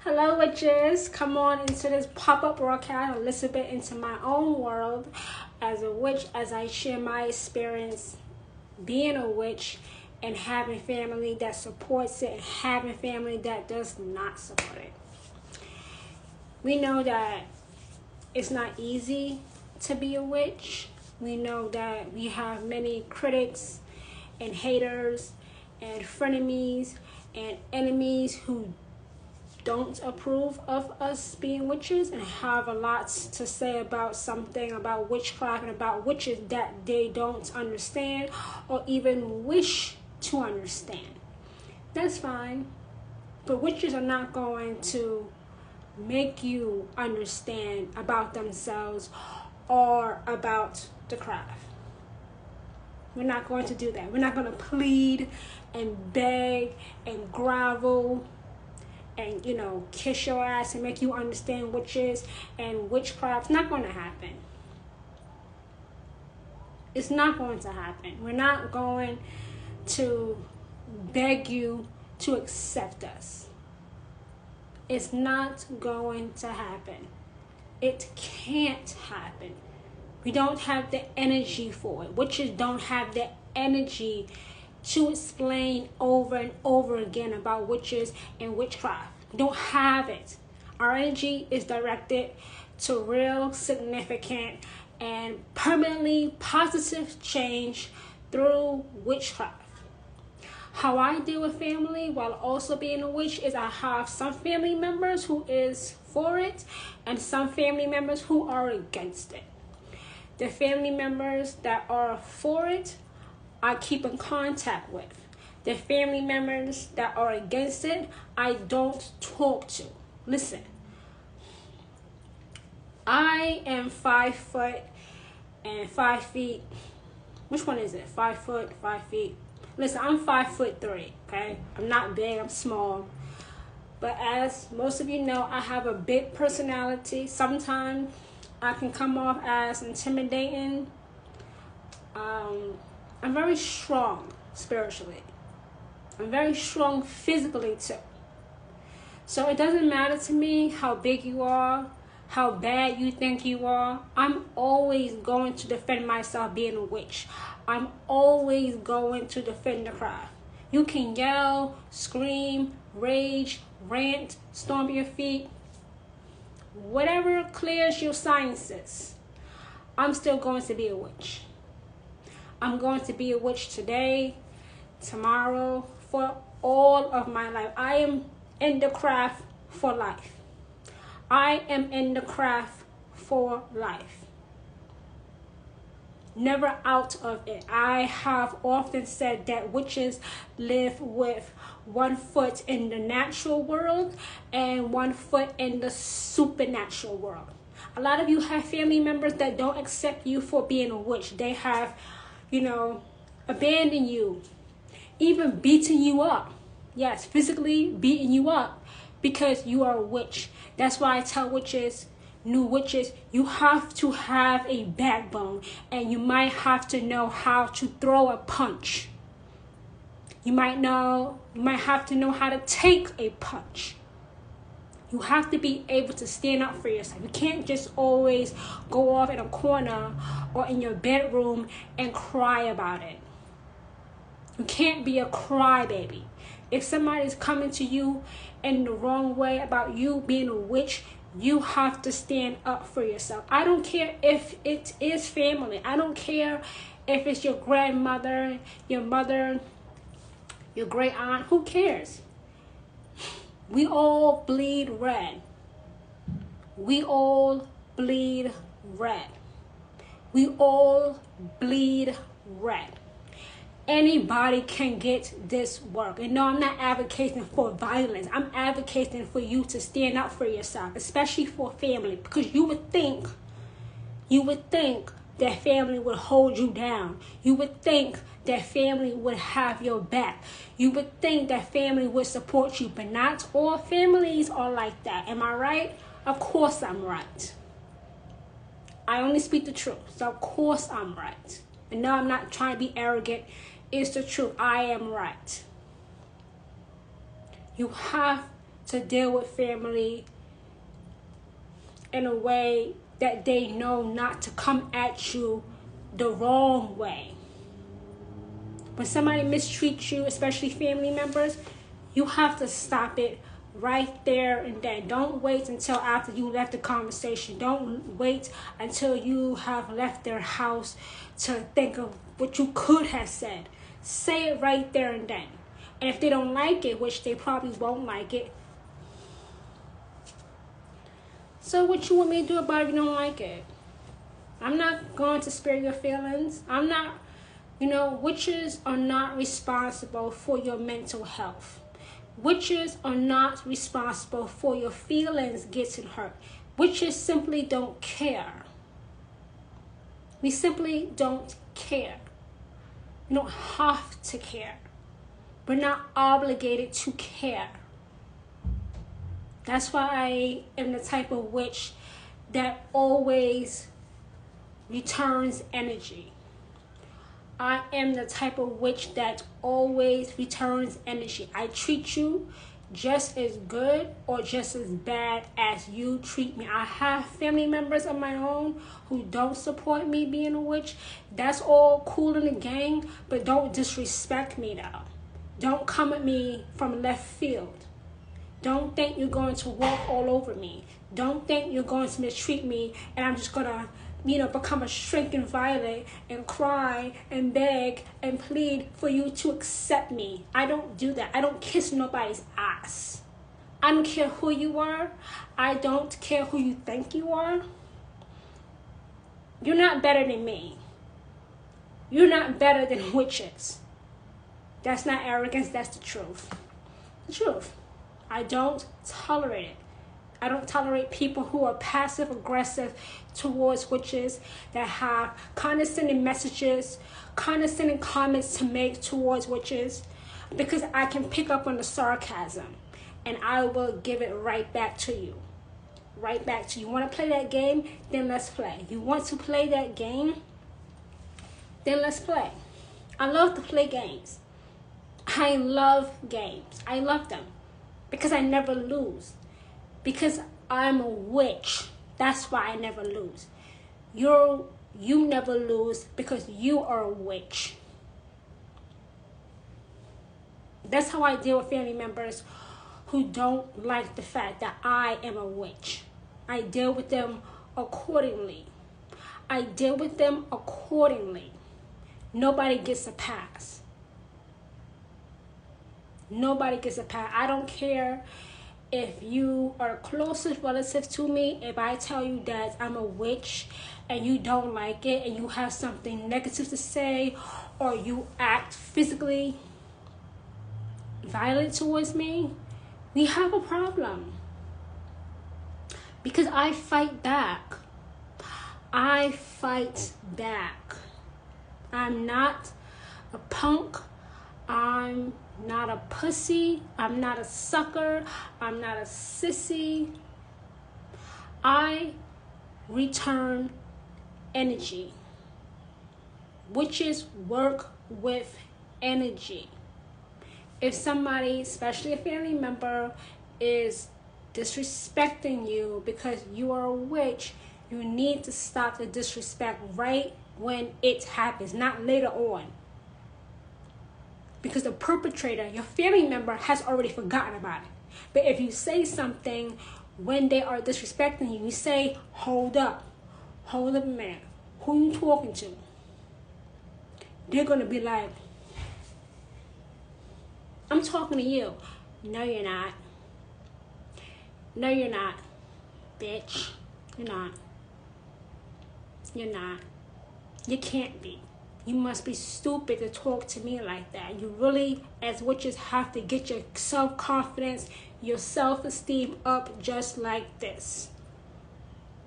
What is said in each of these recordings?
Hello, witches. Come on into this pop-up broadcast, a little bit into my own world as a witch, as I share my experience being a witch and having family that supports it and having family that does not support it. We know that it's not easy to be a witch. We know that we have many critics and haters and frenemies and enemies who don't approve of us being witches and have a lot to say about something about witchcraft and about witches that they don't understand or even wish to understand. That's fine, but witches are not going to make you understand about themselves or about the craft. We're not going to do that. We're not going to plead and beg and grovel and kiss your ass and make you understand witches and witchcraft. It's not going to happen. It's not going to happen. We're not going to beg you to accept us. It's not going to happen. It can't happen. We don't have the energy for it. Witches don't have the energy to explain over and over again about witches and witchcraft. We don't have it. Our energy is directed to real, significant, and permanently positive change through witchcraft. How I deal with family while also being a witch is I have some family members who is for it and some family members who are against it. The family members that are for it, I keep in contact with. The family members that are against it, I don't talk to. Listen, I am 5 foot and 5 feet. Which one is it? 5 foot, 5 feet. Listen, I'm 5'3", okay? I'm not big, I'm small. But as most of you know, I have a big personality. Sometimes I can come off as intimidating. I'm very strong spiritually. I'm very strong physically too. So it doesn't matter to me how big you are, how bad you think you are. I'm always going to defend myself being a witch. I'm always going to defend the craft. You can yell, scream, rage, rant, stomp your feet. Whatever clears your sinuses, I'm still going to be a witch. I'm going to be a witch today, tomorrow, for all of my life. I am in the craft for life. I am in the craft for life. Never out of it. I have often said that witches live with 1 foot in the natural world and 1 foot in the supernatural world. A lot of you have family members that don't accept you for being a witch. They have, abandoned you, even beating you up. Yes, physically beating you up because you are a witch. That's why I tell witches, new witches, you have to have a backbone and you might have to know how to throw a punch. You might have to know how to take a punch. You have to be able to stand up for yourself. You can't just always go off in a corner or in your bedroom and cry about it. You can't be a crybaby. If somebody's coming to you in the wrong way about you being a witch, you have to stand up for yourself. I don't care if it is family. I don't care if it's your grandmother, your mother, your great aunt. Who cares? We all bleed red. We all bleed red. We all bleed red. Anybody can get this work. And no, I'm not advocating for violence. I'm advocating for you to stand up for yourself, especially for family, because you would think that family would hold you down. You would think that family would have your back. You would think that family would support you, but not all families are like that. Am I right? Of course I'm right. I only speak the truth, so of course I'm right. And no, I'm not trying to be arrogant. It's the truth. I am right. You have to deal with family in a way that they know not to come at you the wrong way. When somebody mistreats you, especially family members, you have to stop it right there and then. Don't wait until after you left the conversation. Don't wait until you have left their house to think of what you could have said. Say it right there and then. And if they don't like it, which they probably won't like it, so what you want me to do about it if you don't like it? I'm not going to spare your feelings. I'm not, witches are not responsible for your mental health. Witches are not responsible for your feelings getting hurt. Witches simply don't care. We simply don't care. You don't have to care. We're not obligated to care. That's why I am the type of witch that always returns energy. I am the type of witch that always returns energy. I treat you just as good or just as bad as you treat me. I have family members of my own who don't support me being a witch. That's all cool in the gang, but don't disrespect me though. Don't come at me from left field. Don't think you're going to walk all over me. Don't think you're going to mistreat me and I'm just going to, become a shrinking violet and cry and beg and plead for you to accept me. I don't do that. I don't kiss nobody's ass. I don't care who you are. I don't care who you think you are. You're not better than me. You're not better than witches. That's not arrogance. That's the truth. The truth. I don't tolerate it. I don't tolerate people who are passive aggressive towards witches, that have condescending messages, condescending comments to make towards witches, because I can pick up on the sarcasm and I will give it right back to you. Right back to you. You want to play that game? Then let's play. You want to play that game? Then let's play. I love to play games. I love games. I love them because I never lose. Because I'm a witch. That's why I never lose. You never lose because you are a witch. That's how I deal with family members who don't like the fact that I am a witch. I deal with them accordingly. Nobody gets a pass. Nobody gets a pass. I don't care if you are closest relative to me. If I tell you that I'm a witch and you don't like it and you have something negative to say, or you act physically violent towards me, we have a problem. Because I fight back. I fight back. I'm not a punk. I'm not a pussy. I'm not a sucker. I'm not a sissy. I return energy. Witches work with energy. If somebody, especially a family member, is disrespecting you because you are a witch, you need to stop the disrespect right when it happens, not later on. Because the perpetrator, your family member, has already forgotten about it. But if you say something when they are disrespecting you, you say, hold up a minute, who you talking to? They're going to be like, I'm talking to you. No, you're not. No, you're not, bitch. You're not. You're not. You can't be. You must be stupid to talk to me like that. You really, as witches, have to get your self-confidence, your self-esteem up just like this.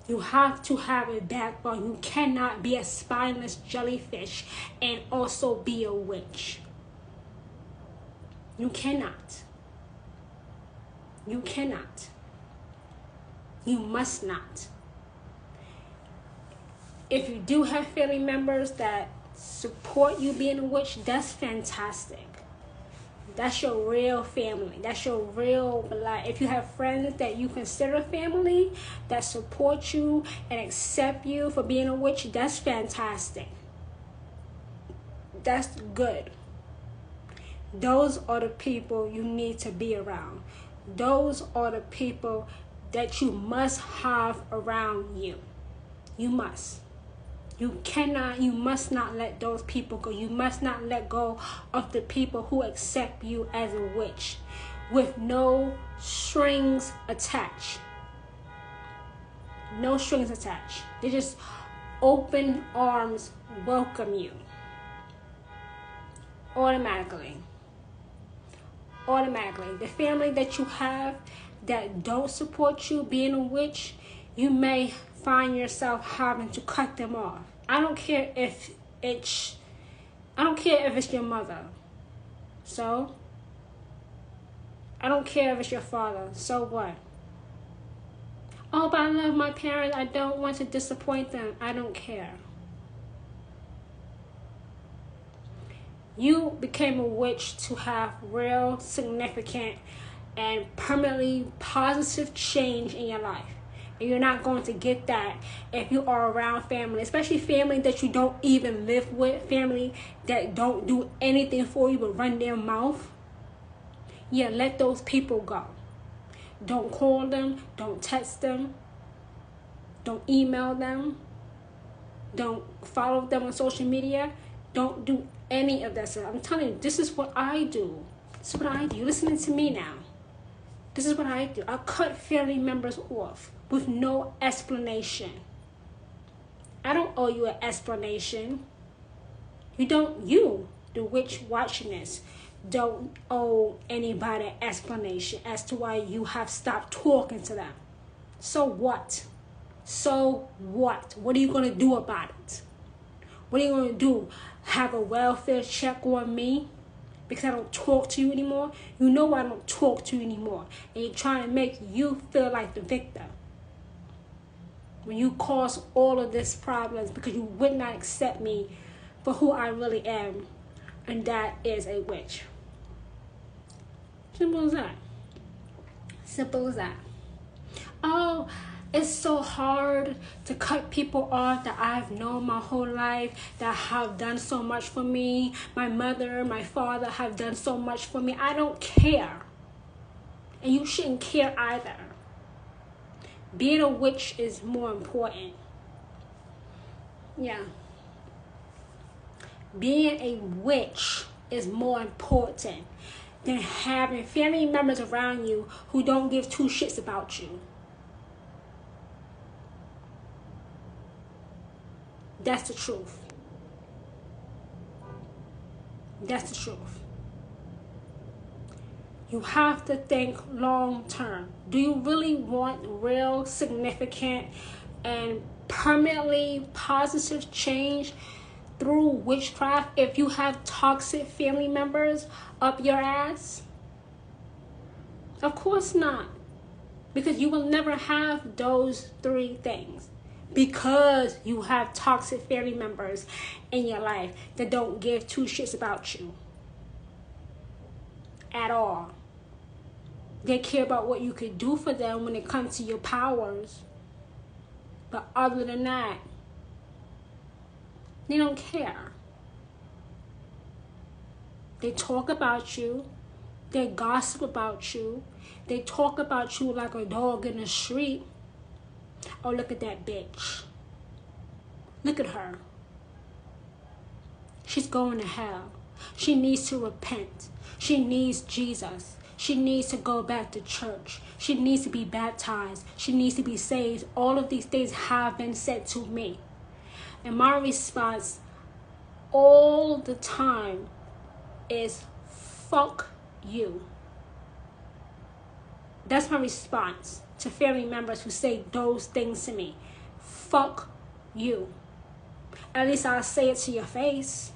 You have to have a backbone. You cannot be a spineless jellyfish and also be a witch. You cannot. You cannot. You must not. If you do have family members that support you being a witch, that's fantastic. That's your real family. That's your real blood. If you have friends that you consider family, that support you and accept you for being a witch, that's fantastic. That's good. Those are the people you need to be around. Those are the people that you must have around you. You must. You must not let those people go. You must not let go of the people who accept you as a witch with no strings attached. No strings attached. They just open arms welcome you. Automatically. The family that you have that don't support you being a witch, you may find yourself having to cut them off. I don't care if it's your mother. So I don't care if it's your father. So what? Oh, but I love my parents. I don't want to disappoint them. I don't care. You became a witch to have real, significant, and permanently positive change in your life. And you're not going to get that if you are around family, especially family that you don't even live with, family that don't do anything for you but run their mouth. Yeah, let those people go. Don't call them. Don't text them. Don't email them. Don't follow them on social media. Don't do any of that stuff. I'm telling you, this is what I do. This is what I do. You're listening to me now. This is what I do. I cut family members off with no explanation. I don't owe you an explanation. You, the witch watching this, don't owe anybody an explanation as to why you have stopped talking to them. So what? So what? What are you going to do about it? What are you going to do? Have a welfare check on me? Because I don't talk to you anymore? You know I don't talk to you anymore. And you're trying to make you feel like the victim. When you cause all of these problems because you would not accept me for who I really am. And that is a witch. Simple as that. Simple as that. Oh, it's so hard to cut people off that I've known my whole life, that have done so much for me. My mother, my father have done so much for me. I don't care. And you shouldn't care either. Being a witch is more important. Yeah. Being a witch is more important than having family members around you who don't give two shits about you. That's the truth. That's the truth. You have to think long term. Do you really want real, significant, and permanently positive change through witchcraft if you have toxic family members up your ass? Of course not. Because you will never have those three things. Because you have toxic family members in your life that don't give two shits about you at all. They care about what you could do for them when it comes to your powers. But other than that, they don't care. They talk about you. They gossip about you. They talk about you like a dog in the street. Oh, look at that bitch. Look at her. She's going to hell. She needs to repent. She needs Jesus. She needs to go back to church. She needs to be baptized. She needs to be saved. All of these things have been said to me. And my response all the time is, fuck you. That's my response to family members who say those things to me. Fuck you. At least I'll say it to your face.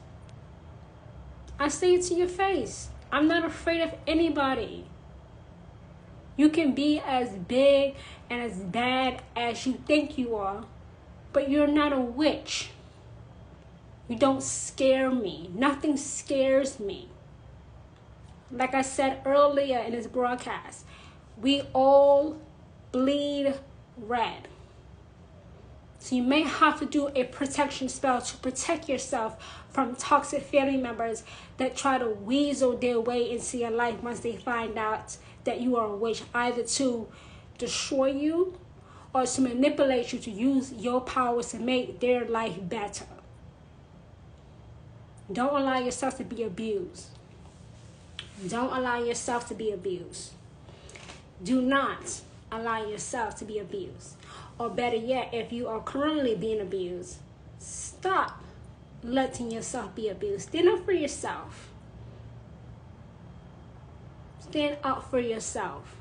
I say it to your face. I'm not afraid of anybody. You can be as big and as bad as you think you are, but you're not a witch. You don't scare me. Nothing scares me. Like I said earlier in this broadcast, we all bleed red. So you may have to do a protection spell to protect yourself from toxic family members that try to weasel their way into your life once they find out that you are a witch, either to destroy you or to manipulate you to use your powers to make their life better. Don't allow yourself to be abused. Don't allow yourself to be abused. Do not allow yourself to be abused. Or better yet, if you are currently being abused, stop letting yourself be abused. Stand up for yourself. Stand up for yourself.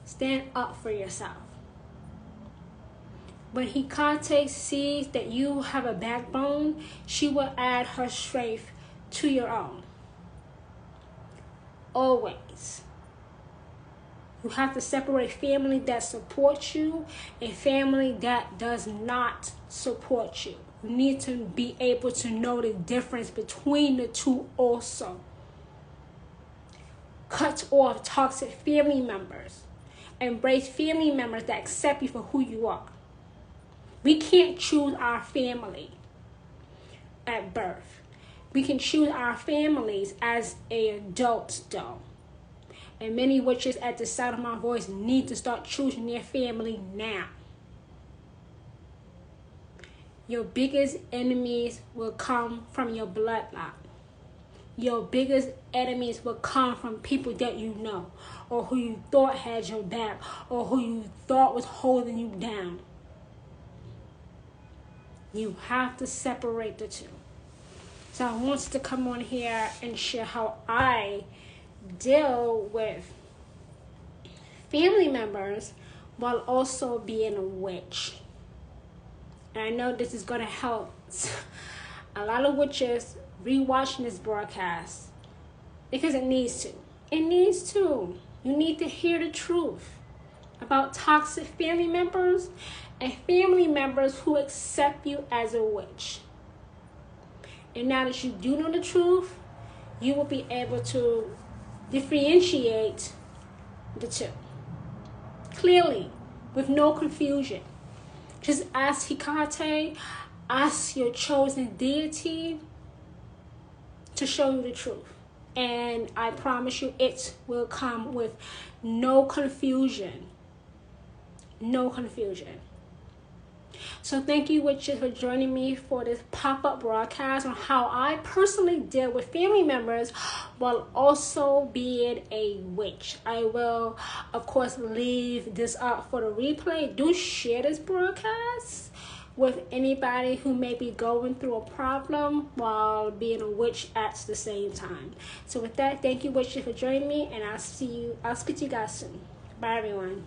Stand up for yourself. When Hecate sees that you have a backbone, she will add her strength to your own. Always. You have to separate family that supports you and family that does not support you. You need to be able to know the difference between the two also. Cut off toxic family members. Embrace family members that accept you for who you are. We can't choose our family at birth. We can choose our families as adults though. And many witches at the sound of my voice need to start choosing their family now. Your biggest enemies will come from your bloodline. Your biggest enemies will come from people that you know, or who you thought had your back, or who you thought was holding you down. You have to separate the two. So I want to come on here and share how I deal with family members while also being a witch. And I know this is going to help a lot of witches rewatching this broadcast because it needs to. It needs to. You need to hear the truth about toxic family members and family members who accept you as a witch. And now that you do know the truth, you will be able to differentiate the two clearly with no confusion. Just ask Hecate, ask your chosen deity to show you the truth. And I promise you it will come with no confusion. No confusion. So thank you, witches, for joining me for this pop-up broadcast on how I personally deal with family members while also being a witch. I will, of course, leave this up for the replay. Do share this broadcast with anybody who may be going through a problem while being a witch at the same time. So with that, thank you, witches, for joining me, and I'll speak to you guys soon. Bye, everyone.